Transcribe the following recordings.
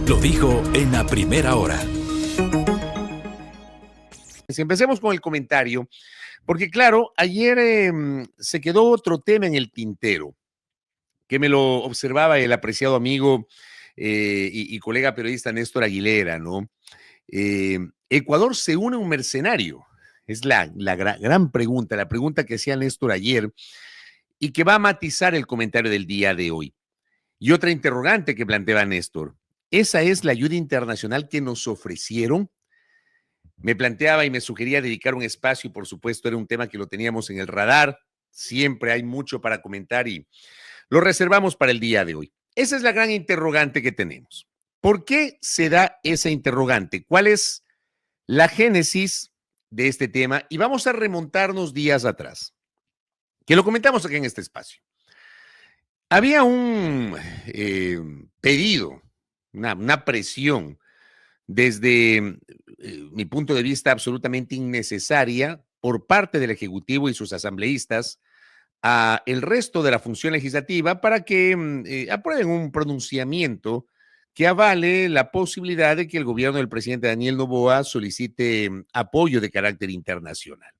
Lo dijo en la primera hora. Empecemos con el comentario, porque claro, ayer se quedó otro tema en el tintero, que me lo observaba el apreciado amigo y colega periodista Néstor Aguilera, ¿no? Ecuador se une a un mercenario. Es la gran pregunta, la pregunta que hacía Néstor ayer y que va a matizar el comentario del día de hoy. Y otra interrogante que planteaba Néstor, ¿esa es la ayuda internacional que nos ofrecieron? Me planteaba y me sugería dedicar un espacio y por supuesto era un tema que lo teníamos en el radar. Siempre hay mucho para comentar y lo reservamos para el día de hoy. Esa es la gran interrogante que tenemos. ¿Por qué se da esa interrogante? ¿Cuál es la génesis de este tema? Y vamos a remontarnos días atrás, que lo comentamos aquí en este espacio. Había un pedido, una presión desde mi punto de vista absolutamente innecesaria por parte del Ejecutivo y sus asambleístas a el resto de la función legislativa para que aprueben un pronunciamiento que avale la posibilidad de que el gobierno del presidente Daniel Noboa solicite apoyo de carácter internacional,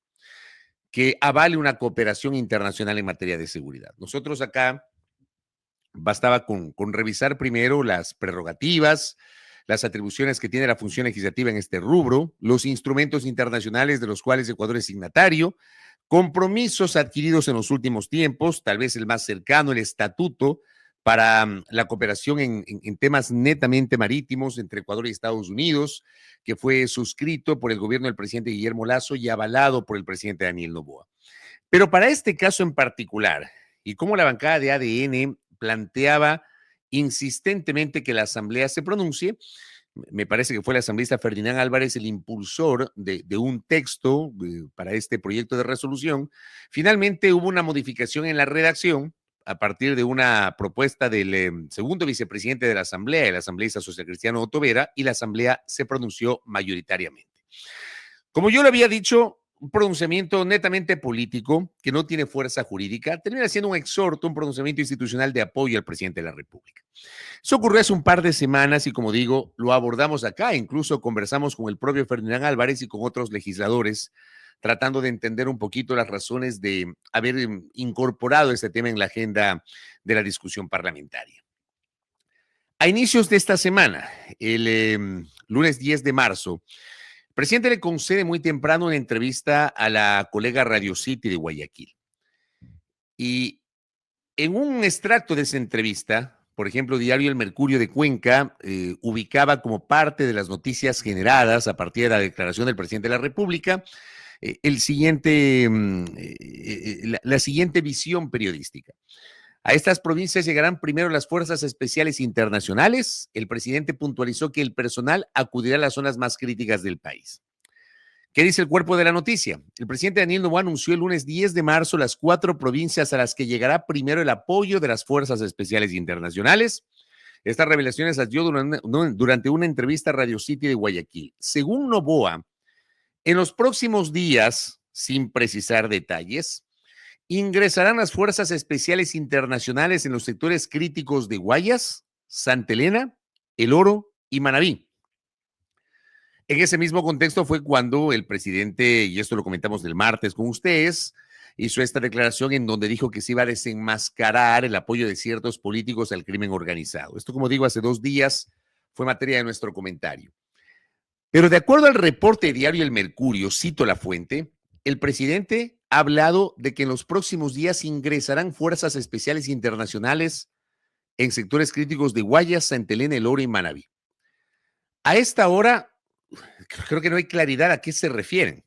que avale una cooperación internacional en materia de seguridad. Nosotros acá bastaba con revisar primero las prerrogativas, las atribuciones que tiene la función legislativa en este rubro, los instrumentos internacionales de los cuales Ecuador es signatario, compromisos adquiridos en los últimos tiempos, tal vez el más cercano, el estatuto para la cooperación en temas netamente marítimos entre Ecuador y Estados Unidos, que fue suscrito por el gobierno del presidente Guillermo Lasso y avalado por el presidente Daniel Noboa. Pero para este caso en particular, y como la bancada de ADN planteaba insistentemente que la Asamblea se pronuncie, me parece que fue el asambleísta Ferdinand Álvarez el impulsor de un texto para este proyecto de resolución. Finalmente hubo una modificación en la redacción a partir de una propuesta del segundo vicepresidente de la Asamblea, el asambleísta socialcristiano Otto Vera, y la Asamblea se pronunció mayoritariamente. Como yo lo había dicho, un pronunciamiento netamente político que no tiene fuerza jurídica, termina siendo un exhorto, un pronunciamiento institucional de apoyo al presidente de la República. Eso ocurrió hace un par de semanas y, como digo, lo abordamos acá. Incluso conversamos con el propio Ferdinand Álvarez y con otros legisladores, tratando de entender un poquito las razones de haber incorporado este tema en la agenda de la discusión parlamentaria. A inicios de esta semana, el lunes 10 de marzo, el presidente le concede muy temprano una entrevista a la colega Radio City de Guayaquil. Y en un extracto de esa entrevista, por ejemplo, Diario El Mercurio de Cuenca ubicaba como parte de las noticias generadas a partir de la declaración del presidente de la República la siguiente visión periodística. A estas provincias llegarán primero las fuerzas especiales internacionales. El presidente puntualizó que el personal acudirá a las zonas más críticas del país. ¿Qué dice el cuerpo de la noticia? El presidente Daniel Noboa anunció el lunes 10 de marzo las 4 provincias a las que llegará primero el apoyo de las fuerzas especiales internacionales. Estas revelaciones las dio durante una entrevista a Radio City de Guayaquil. Según Noboa, en los próximos días, sin precisar detalles, ingresarán las fuerzas especiales internacionales en los sectores críticos de Guayas, Santa Elena, El Oro y Manabí. En ese mismo contexto fue cuando el presidente, y esto lo comentamos el martes con ustedes, hizo esta declaración en donde dijo que se iba a desenmascarar el apoyo de ciertos políticos al crimen organizado. Esto, como digo, hace 2 días fue materia de nuestro comentario. Pero de acuerdo al reporte diario El Mercurio, cito la fuente, el presidente ha hablado de que en los próximos días ingresarán fuerzas especiales internacionales en sectores críticos de Guayas, Santa Elena, El Oro y Manabí. A esta hora, creo que no hay claridad a qué se refieren,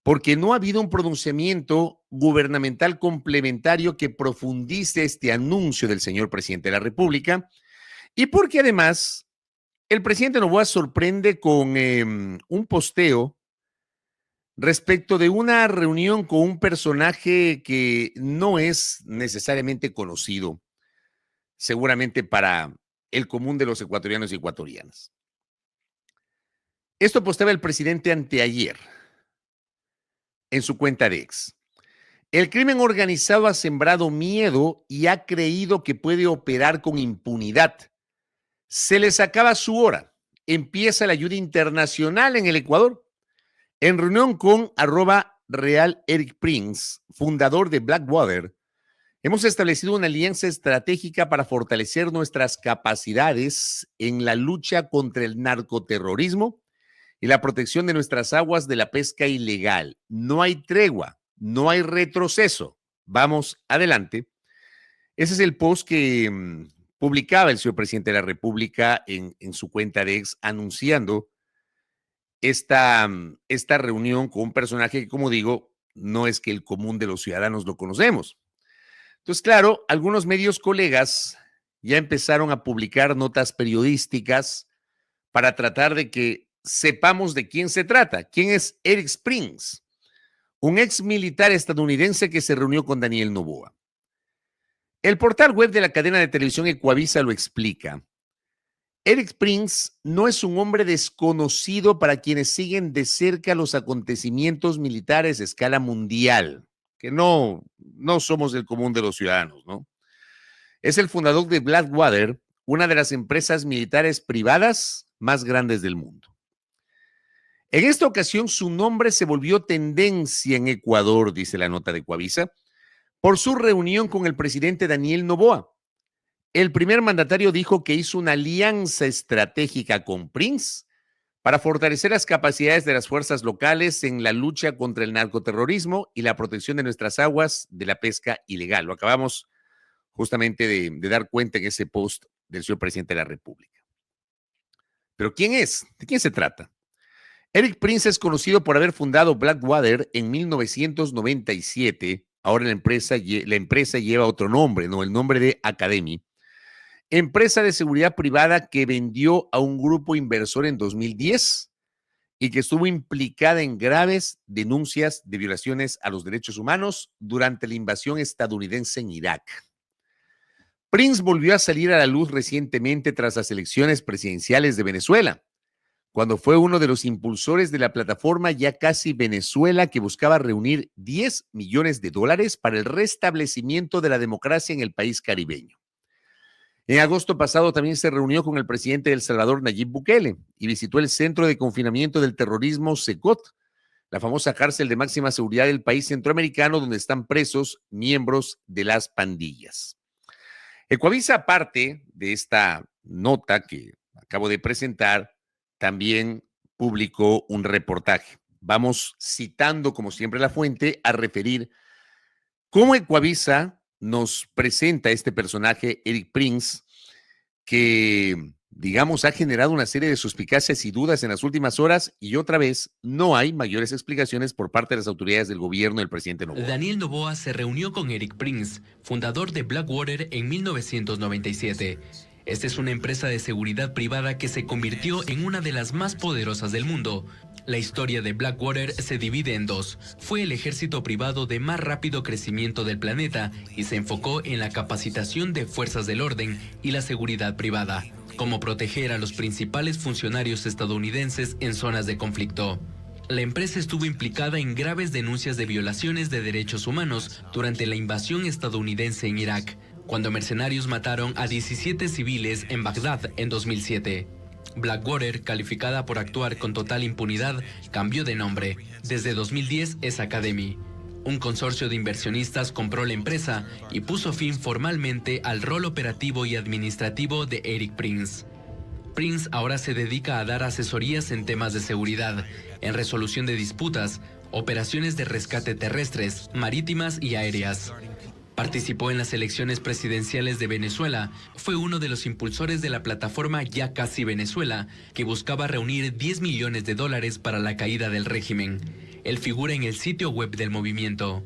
porque no ha habido un pronunciamiento gubernamental complementario que profundice este anuncio del señor presidente de la República y porque además el presidente Noboa sorprende con un posteo respecto de una reunión con un personaje que no es necesariamente conocido, seguramente para el común de los ecuatorianos y ecuatorianas. Esto posteaba el presidente anteayer en su cuenta de X. El crimen organizado ha sembrado miedo y ha creído que puede operar con impunidad. Se les acaba su hora. Empieza la ayuda internacional en el Ecuador. En reunión con @Real Eric Prince, fundador de Blackwater, hemos establecido una alianza estratégica para fortalecer nuestras capacidades en la lucha contra el narcoterrorismo y la protección de nuestras aguas de la pesca ilegal. No hay tregua, no hay retroceso. Vamos adelante. Ese es el post que publicaba el señor presidente de la República en su cuenta de X, anunciando esta reunión con un personaje que, como digo, no es que el común de los ciudadanos lo conocemos. Entonces, claro, algunos medios colegas ya empezaron a publicar notas periodísticas para tratar de que sepamos de quién se trata. ¿Quién es Eric Springs? Un ex militar estadounidense que se reunió con Daniel Noboa. El portal web de la cadena de televisión Ecuavisa lo explica. Eric Springs no es un hombre desconocido para quienes siguen de cerca los acontecimientos militares a escala mundial, que no somos del común de los ciudadanos, ¿no? Es el fundador de Blackwater, una de las empresas militares privadas más grandes del mundo. En esta ocasión, su nombre se volvió tendencia en Ecuador, dice la nota de Ecuavisa, por su reunión con el presidente Daniel Noboa. El primer mandatario dijo que hizo una alianza estratégica con Prince para fortalecer las capacidades de las fuerzas locales en la lucha contra el narcoterrorismo y la protección de nuestras aguas de la pesca ilegal. Lo acabamos justamente de dar cuenta en ese post del señor presidente de la República. ¿Pero quién es? ¿De quién se trata? Eric Prince es conocido por haber fundado Blackwater en 1997. Ahora la empresa lleva otro nombre, ¿no? El nombre de Academy. Empresa de seguridad privada que vendió a un grupo inversor en 2010 y que estuvo implicada en graves denuncias de violaciones a los derechos humanos durante la invasión estadounidense en Irak. Prince volvió a salir a la luz recientemente tras las elecciones presidenciales de Venezuela, cuando fue uno de los impulsores de la plataforma Ya Casi Venezuela, que buscaba reunir $10 millones para el restablecimiento de la democracia en el país caribeño. En agosto pasado también se reunió con el presidente de El Salvador, Nayib Bukele, y visitó el Centro de Confinamiento del Terrorismo, CECOT, la famosa cárcel de máxima seguridad del país centroamericano donde están presos miembros de las pandillas. Ecuavisa, aparte de esta nota que acabo de presentar, también publicó un reportaje. Vamos citando, como siempre, la fuente a referir cómo Ecuavisa nos presenta este personaje, Eric Prince, que, digamos, ha generado una serie de suspicacias y dudas en las últimas horas, y otra vez no hay mayores explicaciones por parte de las autoridades del gobierno del presidente Noboa. Daniel Noboa se reunió con Eric Prince, fundador de Blackwater, en 1997. Esta es una empresa de seguridad privada que se convirtió en una de las más poderosas del mundo. La historia de Blackwater se divide en dos. Fue el ejército privado de más rápido crecimiento del planeta y se enfocó en la capacitación de fuerzas del orden y la seguridad privada, como proteger a los principales funcionarios estadounidenses en zonas de conflicto. La empresa estuvo implicada en graves denuncias de violaciones de derechos humanos durante la invasión estadounidense en Irak, cuando mercenarios mataron a 17 civiles en Bagdad en 2007. Blackwater, calificada por actuar con total impunidad, cambió de nombre. Desde 2010 es Academy. Un consorcio de inversionistas compró la empresa y puso fin formalmente al rol operativo y administrativo de Eric Prince. Prince ahora se dedica a dar asesorías en temas de seguridad, en resolución de disputas, operaciones de rescate terrestres, marítimas y aéreas. Participó en las elecciones presidenciales de Venezuela. Fue uno de los impulsores de la plataforma Ya Casi Venezuela, que buscaba reunir $10 millones para la caída del régimen. Él figura en el sitio web del movimiento.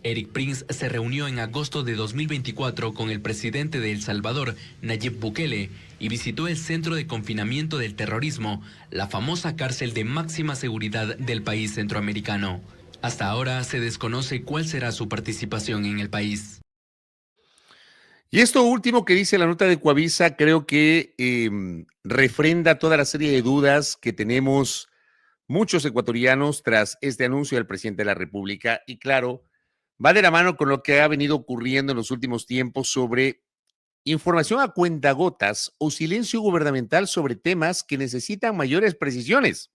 Eric Prince se reunió en agosto de 2024 con el presidente de El Salvador, Nayib Bukele, y visitó el Centro de Confinamiento del Terrorismo, la famosa cárcel de máxima seguridad del país centroamericano. Hasta ahora se desconoce cuál será su participación en el país. Y esto último que dice la nota de Ecuavisa creo que refrenda toda la serie de dudas que tenemos muchos ecuatorianos tras este anuncio del presidente de la República. Y claro, va de la mano con lo que ha venido ocurriendo en los últimos tiempos sobre información a cuentagotas o silencio gubernamental sobre temas que necesitan mayores precisiones.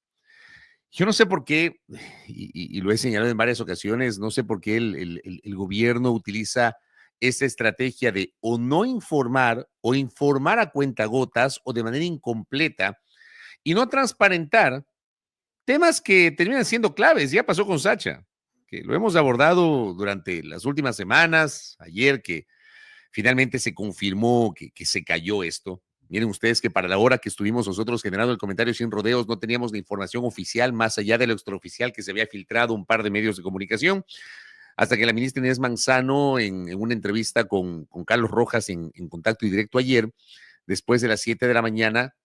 Yo no sé por qué, y lo he señalado en varias ocasiones, no sé por qué el gobierno utiliza esta estrategia de o no informar o informar a cuentagotas o de manera incompleta y no transparentar temas que terminan siendo claves. Ya pasó con Sacha, que lo hemos abordado durante las últimas semanas, ayer que finalmente se confirmó que se cayó esto. Miren ustedes que para la hora que estuvimos nosotros generando el comentario sin rodeos no teníamos la información oficial más allá de lo extraoficial que se había filtrado un par de medios de comunicación, hasta que la ministra Inés Manzano en una entrevista con Carlos Rojas en Contacto y Directo ayer, después de las 7 de la mañana,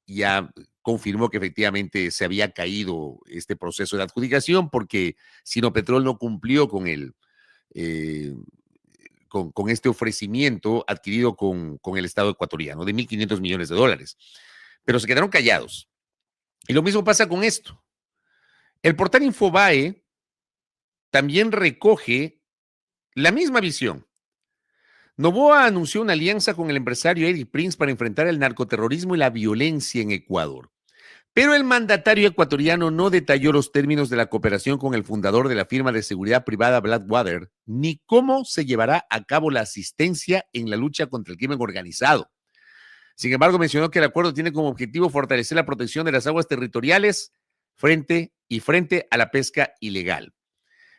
ya confirmó que efectivamente se había caído este proceso de adjudicación porque Sinopetrol no cumplió con con este ofrecimiento adquirido con el Estado ecuatoriano de $1.500 millones. Pero se quedaron callados. Y lo mismo pasa con esto. El portal Infobae también recoge la misma visión. Noboa anunció una alianza con el empresario Eric Prince para enfrentar el narcoterrorismo y la violencia en Ecuador. Pero el mandatario ecuatoriano no detalló los términos de la cooperación con el fundador de la firma de seguridad privada Blackwater, ni cómo se llevará a cabo la asistencia en la lucha contra el crimen organizado. Sin embargo, mencionó que el acuerdo tiene como objetivo fortalecer la protección de las aguas territoriales frente a la pesca ilegal.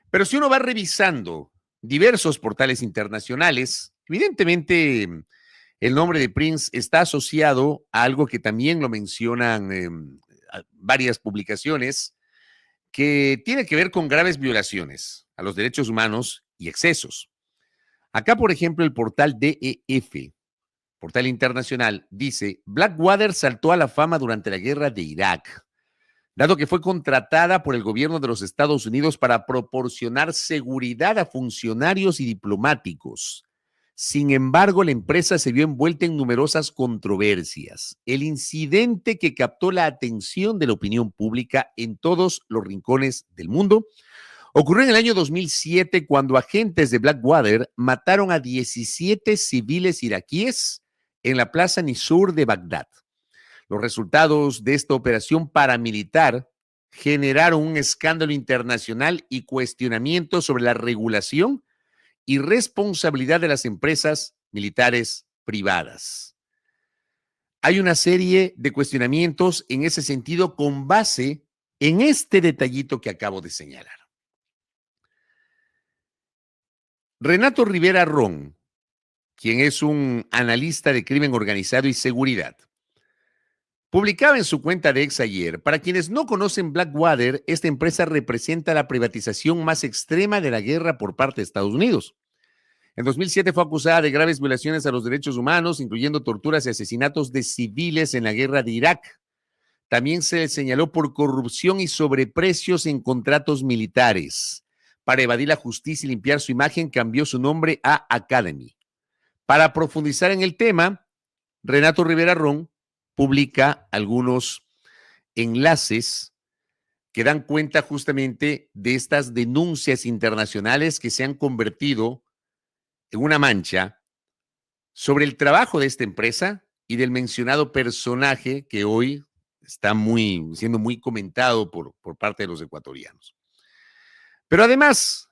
Pero si uno va revisando diversos portales internacionales, evidentemente el nombre de Prince está asociado a algo que también lo mencionan varias publicaciones, que tiene que ver con graves violaciones a los derechos humanos y excesos. Acá, por ejemplo, el portal DEF, portal internacional, dice: Blackwater saltó a la fama durante la guerra de Irak, dado que fue contratada por el gobierno de los Estados Unidos para proporcionar seguridad a funcionarios y diplomáticos. Sin embargo, la empresa se vio envuelta en numerosas controversias. El incidente que captó la atención de la opinión pública en todos los rincones del mundo ocurrió en el año 2007 cuando agentes de Blackwater mataron a 17 civiles iraquíes en la Plaza Nisour de Bagdad. Los resultados de esta operación paramilitar generaron un escándalo internacional y cuestionamientos sobre la regulación y responsabilidad de las empresas militares privadas. Hay una serie de cuestionamientos en ese sentido con base en este detallito que acabo de señalar. Renato Rivera Ron, quien es un analista de crimen organizado y seguridad, publicaba en su cuenta de X ayer: para quienes no conocen Blackwater, esta empresa representa la privatización más extrema de la guerra por parte de Estados Unidos. En 2007 fue acusada de graves violaciones a los derechos humanos, incluyendo torturas y asesinatos de civiles en la guerra de Irak. También se le señaló por corrupción y sobreprecios en contratos militares. Para evadir la justicia y limpiar su imagen, cambió su nombre a Academy. Para profundizar en el tema, Renato Rivera Ron publica algunos enlaces que dan cuenta justamente de estas denuncias internacionales que se han convertido en una mancha sobre el trabajo de esta empresa y del mencionado personaje que hoy está siendo muy comentado por parte de los ecuatorianos. Pero además,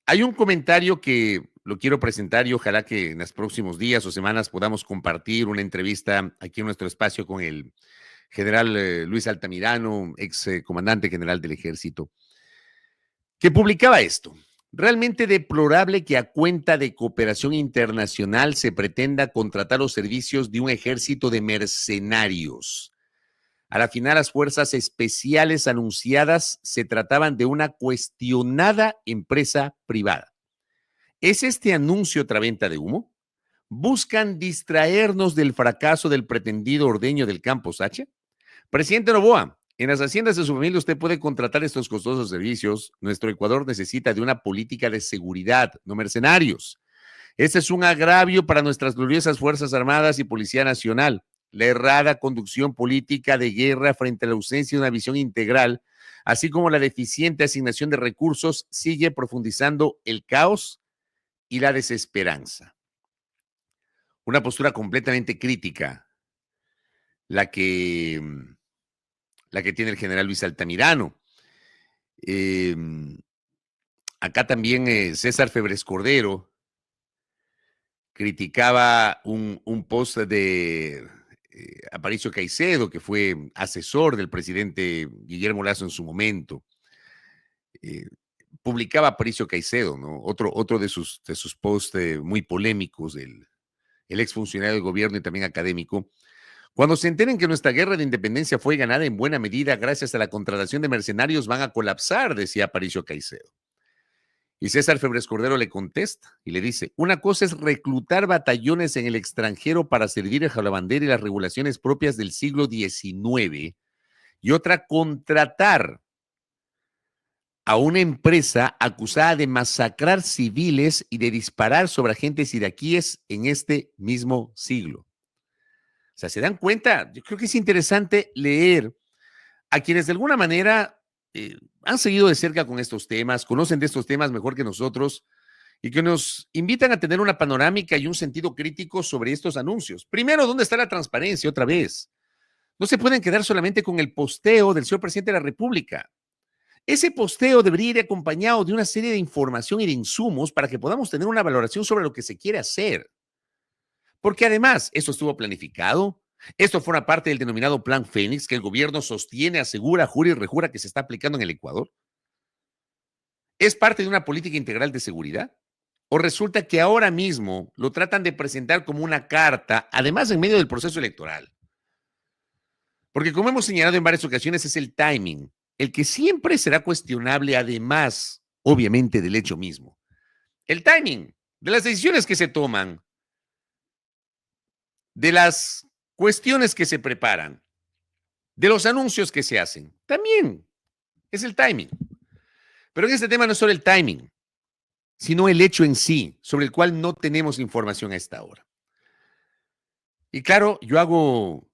hay un comentario que lo quiero presentar y ojalá que en los próximos días o semanas podamos compartir una entrevista aquí en nuestro espacio con el general Luis Altamirano, ex comandante general del Ejército, que publicaba esto: realmente deplorable que a cuenta de cooperación internacional se pretenda contratar los servicios de un ejército de mercenarios. A la final, las fuerzas especiales anunciadas se trataban de una cuestionada empresa privada. ¿Es este anuncio otra venta de humo? ¿Buscan distraernos del fracaso del pretendido ordeño del campo Sacha? Presidente Noboa, en las haciendas de su familia usted puede contratar estos costosos servicios. Nuestro Ecuador necesita de una política de seguridad, no mercenarios. Este es un agravio para nuestras gloriosas Fuerzas Armadas y Policía Nacional. La errada conducción política de guerra frente a la ausencia de una visión integral, así como la deficiente asignación de recursos, sigue profundizando el caos y la desesperanza. una postura completamente crítica, la que, la que tiene el general Luis Altamirano. Eh, Acá también César Febres Cordero criticaba un post de Aparicio Caicedo, que fue asesor del presidente Guillermo Lasso en su momento. Publicaba Aparicio Caicedo, ¿no? Otro de sus posts muy polémicos, el exfuncionario del gobierno y también académico. Cuando se enteren que nuestra guerra de independencia fue ganada en buena medida gracias a la contratación de mercenarios, van a colapsar, decía Aparicio Caicedo. Y César Febres Cordero le contesta y le dice, una cosa es reclutar batallones en el extranjero para servir a la bandera y las regulaciones propias del siglo XIX y otra contratar a una empresa acusada de masacrar civiles y de disparar sobre agentes iraquíes en este mismo siglo. O sea, ¿se dan cuenta? Yo creo que es interesante leer a quienes de alguna manera han seguido de cerca con estos temas, conocen de estos temas mejor que nosotros y que nos invitan a tener una panorámica y un sentido crítico sobre estos anuncios. Primero, ¿dónde está la transparencia otra vez? No se pueden quedar solamente con el posteo del señor presidente de la República. Ese posteo debería ir acompañado de una serie de información y de insumos para que podamos tener una valoración sobre lo que se quiere hacer. Porque además, esto estuvo planificado, esto forma parte del denominado Plan Fénix que el gobierno sostiene, asegura, jura y rejura que se está aplicando en el Ecuador. ¿Es parte de una política integral de seguridad? ¿O resulta que ahora mismo lo tratan de presentar como una carta, además en medio del proceso electoral? Porque como hemos señalado en varias ocasiones, es el timing, el que siempre será cuestionable, además, obviamente, del hecho mismo. El timing de las decisiones que se toman, de las cuestiones que se preparan, de los anuncios que se hacen, también es el timing. Pero en este tema no es solo el timing, sino el hecho en sí, sobre el cual no tenemos información a esta hora. Y claro, yo hago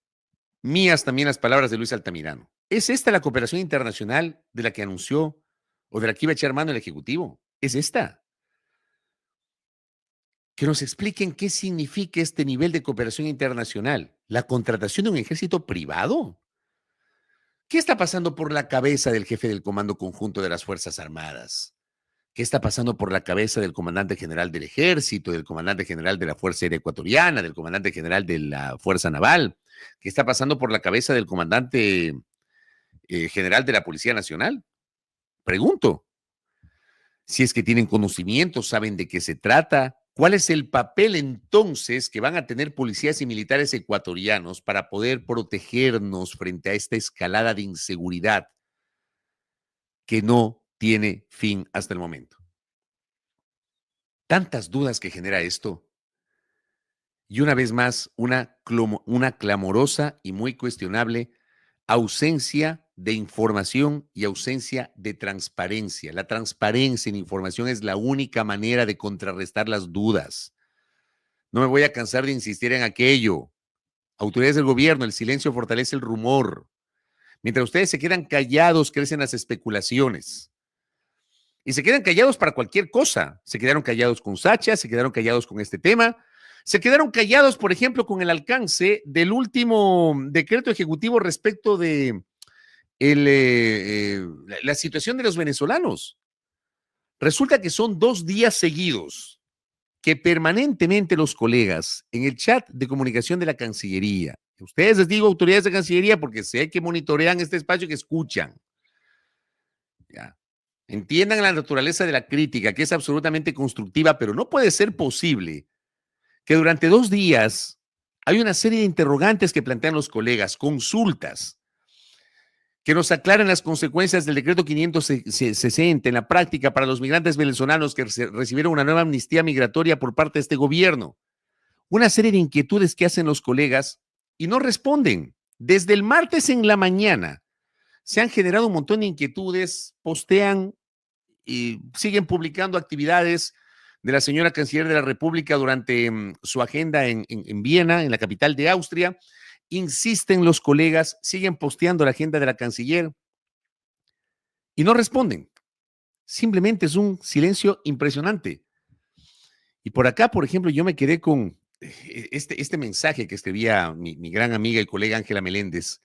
mías también las palabras de Luis Altamirano. ¿Es esta la cooperación internacional de la que anunció o de la que iba a echar mano el Ejecutivo? ¿Es esta? Que nos expliquen qué significa este nivel de cooperación internacional. ¿La contratación de un ejército privado? ¿Qué está pasando por la cabeza del jefe del Comando Conjunto de las Fuerzas Armadas? ¿Qué está pasando por la cabeza del comandante general del Ejército, del comandante general de la Fuerza Aérea Ecuatoriana, del comandante general de la Fuerza Naval? ¿Qué está pasando por la cabeza del comandante general de la Policía Nacional? Pregunto. Si es que tienen conocimiento, saben de qué se trata. ¿Cuál es el papel entonces que van a tener policías y militares ecuatorianos para poder protegernos frente a esta escalada de inseguridad que no tiene fin hasta el momento? Tantas dudas que genera esto. Y una vez más, una clamorosa y muy cuestionable ausencia de información y ausencia de transparencia. La transparencia en información es la única manera de contrarrestar las dudas. No me voy a cansar de insistir en aquello. Autoridades del gobierno, el silencio fortalece el rumor. Mientras ustedes se quedan callados, crecen las especulaciones. Y se quedan callados para cualquier cosa. Se quedaron callados con Sacha, se quedaron callados con este tema. Se quedaron callados, por ejemplo, con el alcance del último decreto ejecutivo respecto de la situación de los venezolanos. Resulta que son 2 días seguidos que permanentemente los colegas en el chat de comunicación de la Cancillería, ustedes les digo autoridades de Cancillería porque sé que monitorean este espacio y que escuchan, ya, entiendan la naturaleza de la crítica, que es absolutamente constructiva, pero no puede ser posible que durante 2 días hay una serie de interrogantes que plantean los colegas, consultas, que nos aclaren las consecuencias del decreto 560 en la práctica para los migrantes venezolanos que recibieron una nueva amnistía migratoria por parte de este gobierno. Una serie de inquietudes que hacen los colegas y no responden. Desde el martes en la mañana se han generado un montón de inquietudes, postean y siguen publicando actividades de la señora canciller de la República durante su agenda en Viena, en la capital de Austria. Insisten los colegas, siguen posteando la agenda de la canciller y no responden. Simplemente es un silencio impresionante. Y por acá, por ejemplo, yo me quedé con este mensaje que escribía mi gran amiga y colega Ángela Meléndez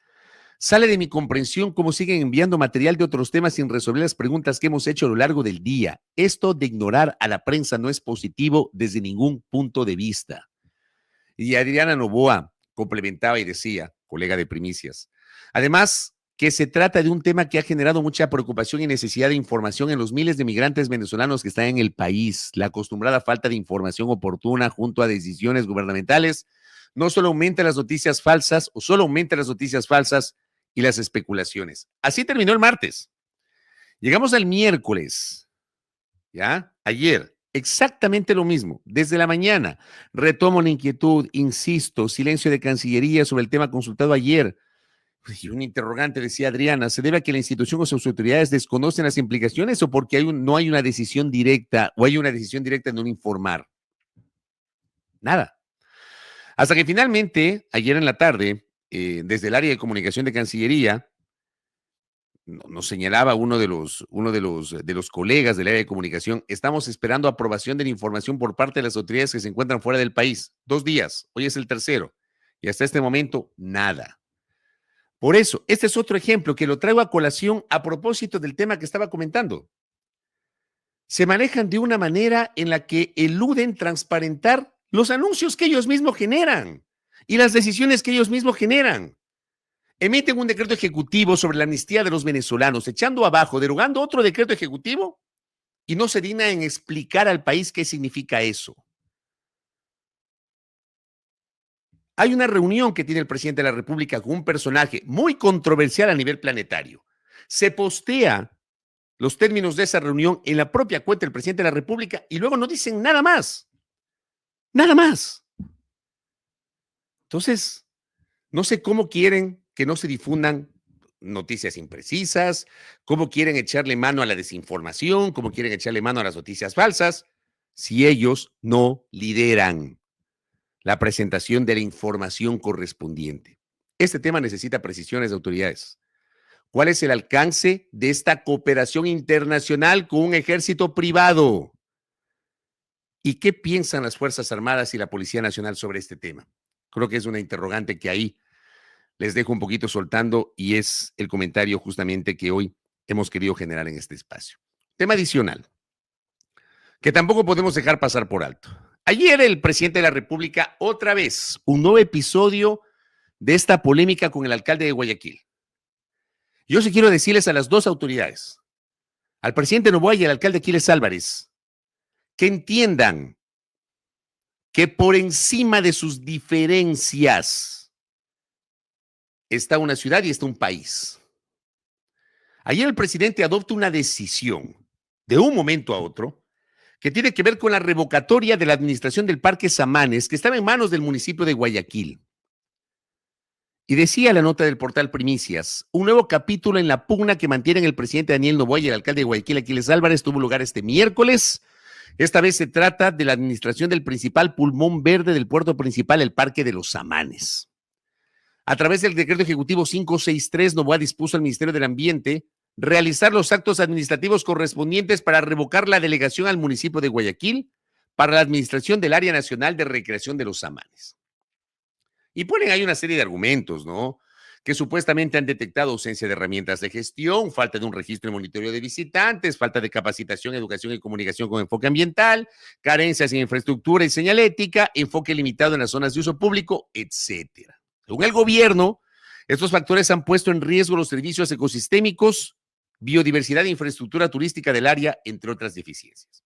sale de mi comprensión cómo siguen enviando material de otros temas sin resolver las preguntas que hemos hecho a lo largo del día. Esto de ignorar a la prensa no es positivo desde ningún punto de vista. Y Adriana Novoa complementaba y decía, colega de Primicias, además que se trata de un tema que ha generado mucha preocupación y necesidad de información en los miles de migrantes venezolanos que están en el país. La acostumbrada falta de información oportuna junto a decisiones gubernamentales no solo aumenta las noticias falsas o solo aumenta las noticias falsas y las especulaciones. Así terminó el martes. Llegamos al miércoles, ¿ya? Ayer, exactamente lo mismo. Desde la mañana, retomo la inquietud, insisto, silencio de Cancillería sobre el tema consultado ayer. Y un interrogante, decía Adriana, ¿se debe a que la institución o sus autoridades desconocen las implicaciones o porque no hay una decisión directa o hay una decisión directa en no informar? Nada. Hasta que finalmente, ayer en la tarde, desde el área de comunicación de Cancillería, nos señalaba uno de los colegas del área de comunicación, estamos esperando aprobación de la información por parte de las autoridades que se encuentran fuera del país. 2 días, hoy es el tercero, y hasta este momento, nada. Por eso, este es otro ejemplo que lo traigo a colación a propósito del tema que estaba comentando. Se manejan de una manera en la que eluden transparentar los anuncios que ellos mismos generan y las decisiones que ellos mismos generan. Emiten un decreto ejecutivo sobre la amnistía de los venezolanos, echando abajo, derogando otro decreto ejecutivo y no se digna en explicar al país qué significa eso. Hay una reunión que tiene el presidente de la República con un personaje muy controversial a nivel planetario. Se postea los términos de esa reunión en la propia cuenta del presidente de la República y luego no dicen nada más. Nada más. Entonces, no sé cómo quieren que no se difundan noticias imprecisas, cómo quieren echarle mano a la desinformación, cómo quieren echarle mano a las noticias falsas, si ellos no lideran la presentación de la información correspondiente. Este tema necesita precisiones de autoridades. ¿Cuál es el alcance de esta cooperación internacional con un ejército privado? ¿Y qué piensan las Fuerzas Armadas y la Policía Nacional sobre este tema? Creo que es una interrogante que ahí les dejo un poquito soltando y es el comentario justamente que hoy hemos querido generar en este espacio. Tema adicional, que tampoco podemos dejar pasar por alto. Ayer el presidente de la República, otra vez, un nuevo episodio de esta polémica con el alcalde de Guayaquil. Yo sí quiero decirles a las dos autoridades, al presidente Noboa y al alcalde Aquiles Álvarez, que entiendan que por encima de sus diferencias está una ciudad y está un país. Ayer el presidente adopta una decisión de un momento a otro que tiene que ver con la revocatoria de la administración del Parque Samanes, que estaba en manos del municipio de Guayaquil. Y decía la nota del portal Primicias, un nuevo capítulo en la pugna que mantienen el presidente Daniel Noboa y el alcalde de Guayaquil, Aquiles Álvarez, tuvo lugar este miércoles. Esta vez se trata de la administración del principal pulmón verde del puerto principal, el Parque de los Samanes. A través del decreto ejecutivo 563, Noboa dispuso al Ministerio del Ambiente realizar los actos administrativos correspondientes para revocar la delegación al municipio de Guayaquil para la administración del Área Nacional de Recreación de los Samanes. Y ponen ahí una serie de argumentos, ¿no? Que supuestamente han detectado ausencia de herramientas de gestión, falta de un registro y monitoreo de visitantes, falta de capacitación, educación y comunicación con enfoque ambiental, carencias en infraestructura y señalética, enfoque limitado en las zonas de uso público, etcétera. Según el gobierno, estos factores han puesto en riesgo los servicios ecosistémicos, biodiversidad e infraestructura turística del área, entre otras deficiencias.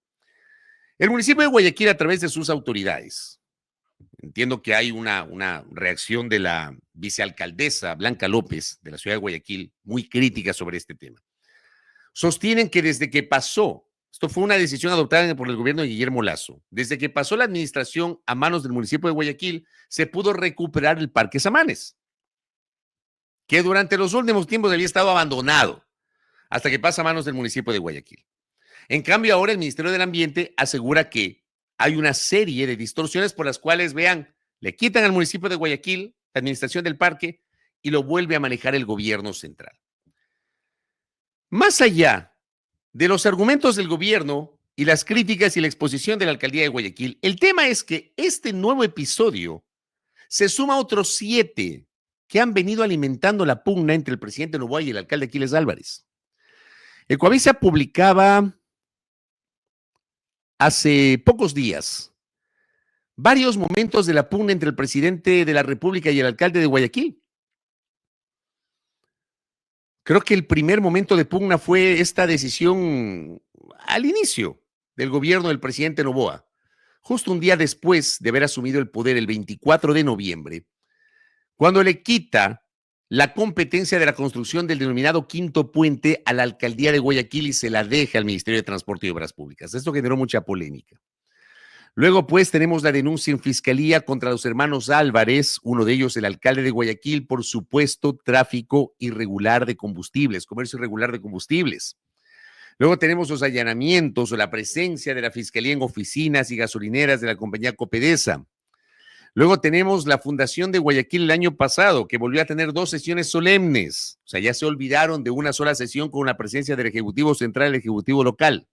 El municipio de Guayaquil, a través de sus autoridades, entiendo que hay una reacción de la vicealcaldesa Blanca López de la ciudad de Guayaquil muy crítica sobre este tema. Sostienen que desde que pasó, esto fue una decisión adoptada por el gobierno de Guillermo Lasso, desde que pasó la administración a manos del municipio de Guayaquil, se pudo recuperar el Parque Samanes, que durante los últimos tiempos había estado abandonado, hasta que pasa a manos del municipio de Guayaquil. En cambio, ahora el Ministerio del Ambiente asegura que hay una serie de distorsiones por las cuales, vean, le quitan al municipio de Guayaquil la administración del parque y lo vuelve a manejar el gobierno central. Más allá de los argumentos del gobierno y las críticas y la exposición de la alcaldía de Guayaquil. El tema es que este nuevo episodio se suma a otros 7 que han venido alimentando la pugna entre el presidente Noboa y el alcalde Aquiles Álvarez. El Coavisa publicaba hace pocos días varios momentos de la pugna entre el presidente de la República y el alcalde de Guayaquil. Creo que el primer momento de pugna fue esta decisión al inicio del gobierno del presidente Noboa, justo un día después de haber asumido el poder el 24 de noviembre, cuando le quita la competencia de la construcción del denominado quinto puente a la alcaldía de Guayaquil y se la deja al Ministerio de Transporte y Obras Públicas. Esto generó mucha polémica. Luego, pues, tenemos la denuncia en fiscalía contra los hermanos Álvarez, uno de ellos el alcalde de Guayaquil, por supuesto tráfico irregular de combustibles, comercio irregular de combustibles. Luego tenemos los allanamientos o la presencia de la fiscalía en oficinas y gasolineras de la compañía Copedesa. Luego tenemos la fundación de Guayaquil el año pasado, que volvió a tener 2 sesiones solemnes. O sea, ya se olvidaron de una sola sesión con la presencia del Ejecutivo Central y el Ejecutivo Local.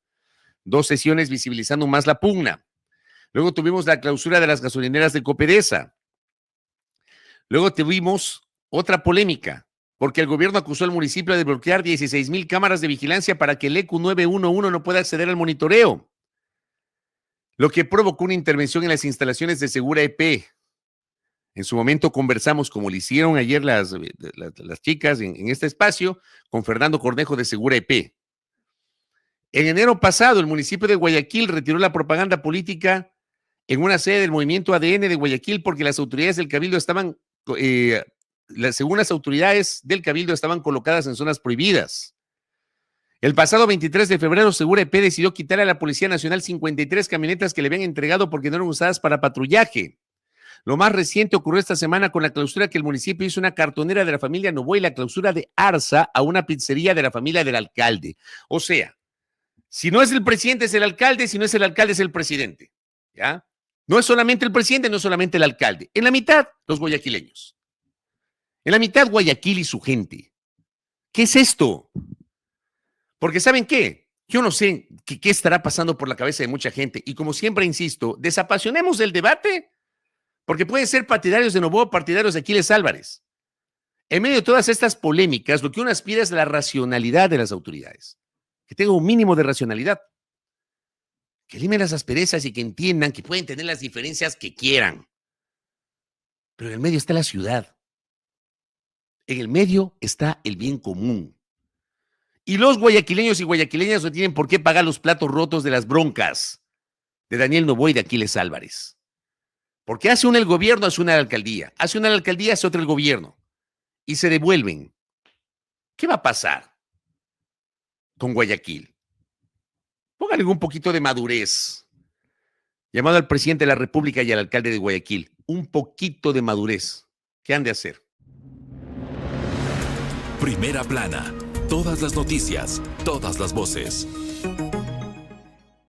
2 sesiones visibilizando más la pugna. Luego tuvimos la clausura de las gasolineras de Copedesa. Luego tuvimos otra polémica, porque el gobierno acusó al municipio de bloquear 16,000 cámaras de vigilancia para que el ECU 911 no pueda acceder al monitoreo, lo que provocó una intervención en las instalaciones de Segura EP. En su momento conversamos, como le hicieron ayer las chicas en este espacio, con Fernando Cornejo de Segura EP. En enero pasado, el municipio de Guayaquil retiró la propaganda política en una sede del movimiento ADN de Guayaquil porque las autoridades del Cabildo estaban, según las autoridades del Cabildo, estaban colocadas en zonas prohibidas. El pasado 23 de febrero, Segura EP decidió quitarle a la Policía Nacional 53 camionetas que le habían entregado porque no eran usadas para patrullaje. Lo más reciente ocurrió esta semana con la clausura que el municipio hizo una cartonera de la familia Noboa y la clausura de Arza a una pizzería de la familia del alcalde. O sea, si no es el presidente, es el alcalde, si no es el alcalde, es el presidente. ¿Ya? No es solamente el presidente, no es solamente el alcalde. En la mitad, los guayaquileños. En la mitad, Guayaquil y su gente. ¿Qué es esto? Porque ¿saben qué? Yo no sé qué estará pasando por la cabeza de mucha gente. Y como siempre insisto, desapasionemos el debate, porque pueden ser partidarios de Noboa o partidarios de Aquiles Álvarez. En medio de todas estas polémicas, lo que uno aspira es la racionalidad de las autoridades. Que tenga un mínimo de racionalidad. Que limen las asperezas y que entiendan que pueden tener las diferencias que quieran. Pero en el medio está la ciudad. En el medio está el bien común. Y los guayaquileños y guayaquileñas no tienen por qué pagar los platos rotos de las broncas de Daniel Noboa y de Aquiles Álvarez. Porque hace una el gobierno, hace una la alcaldía. Hace una la alcaldía, hace otra el gobierno. Y se devuelven. ¿Qué va a pasar con Guayaquil? Póngale un poquito de madurez. Llamado al presidente de la República y al alcalde de Guayaquil. Un poquito de madurez. ¿Qué han de hacer? Primera plana. Todas las noticias, todas las voces.